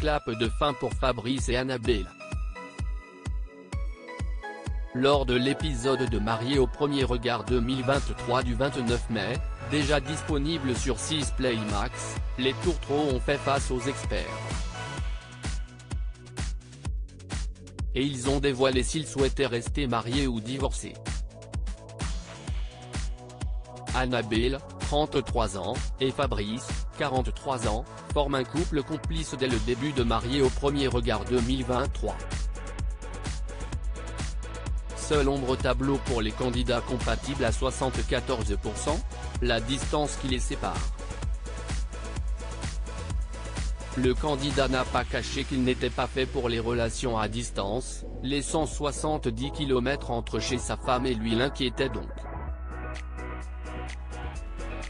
clap de fin pour Fabrice et Annabelle. Lors de l'épisode de Mariés au premier regard 2023 du 29 mai, déjà disponible sur 6 Play Max, les tourtereaux ont fait face aux experts. Et ils ont dévoilé s'ils souhaitaient rester mariés ou divorcer. Annabelle, 33 ans, et Fabrice, 43 ans, forment un couple complice dès le début de Mariés au premier regard 2023. Seul ombre tableau pour les candidats compatibles à 74%, la distance qui les sépare. Le candidat n'a pas caché qu'il n'était pas fait pour les relations à distance, les 170 km entre chez sa femme et lui l'inquiétaient donc.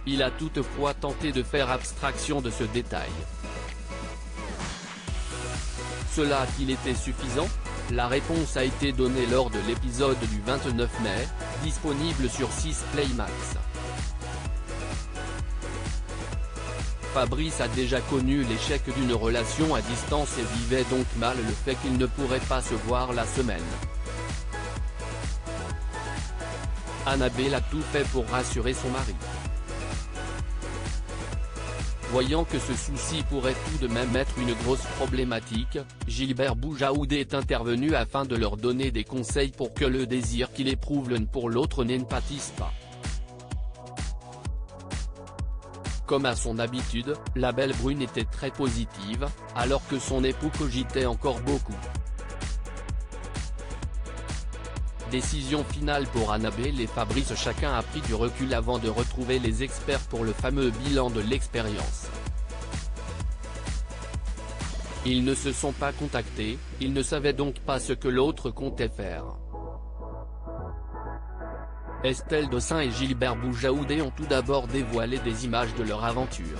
Il a toutefois tenté de faire abstraction de ce détail. Cela a-t-il été suffisant ? La réponse a été donnée lors de l'épisode du 29 mai, disponible sur 6 Play Max. Fabrice a déjà connu l'échec d'une relation à distance et vivait donc mal le fait qu'il ne pourrait pas se voir la semaine. Annabelle a tout fait pour rassurer son mari. Voyant que ce souci pourrait tout de même être une grosse problématique, Gilbert Boujaoudé est intervenu afin de leur donner des conseils pour que le désir qu'il éprouvent l'un pour l'autre ne pâtisse pas. Comme à son habitude, la belle brune était très positive, alors que son époux cogitait encore beaucoup. Décision finale pour Annabelle et Fabrice, chacun a pris du recul avant de retrouver les experts pour le fameux bilan de l'expérience. Ils ne se sont pas contactés, ils ne savaient donc pas ce que l'autre comptait faire. Estelle Dossin et Gilbert Boujaoudé ont tout d'abord dévoilé des images de leur aventure.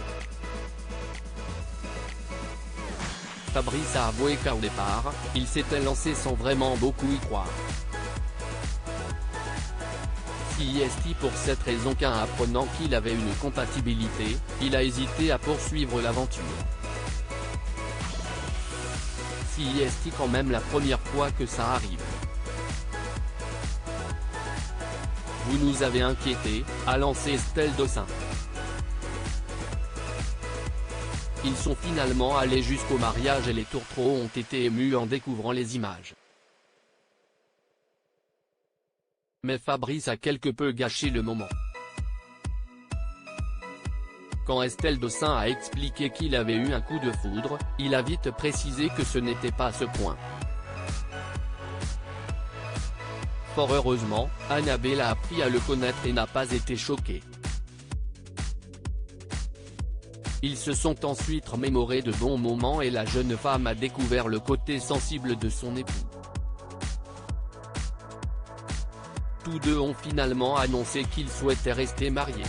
Fabrice a avoué qu'au départ, il s'était lancé sans vraiment beaucoup y croire. C'est pour cette raison qu'en apprenant qu'il avait une compatibilité, il a hésité à poursuivre l'aventure. C'est quand même la première fois que ça arrive. Vous nous avez inquiétés, a lancé Estelle Dossin. Ils sont finalement allés jusqu'au mariage et les tourtereaux ont été émus en découvrant les images. Mais Fabrice a quelque peu gâché le moment. Quand Estelle Dossin a expliqué qu'il avait eu un coup de foudre, il a vite précisé que ce n'était pas ce point. Fort heureusement, Annabelle a appris à le connaître et n'a pas été choquée. Ils se sont ensuite remémorés de bons moments et la jeune femme a découvert le côté sensible de son époux. Tous deux ont finalement annoncé qu'ils souhaitaient rester mariés.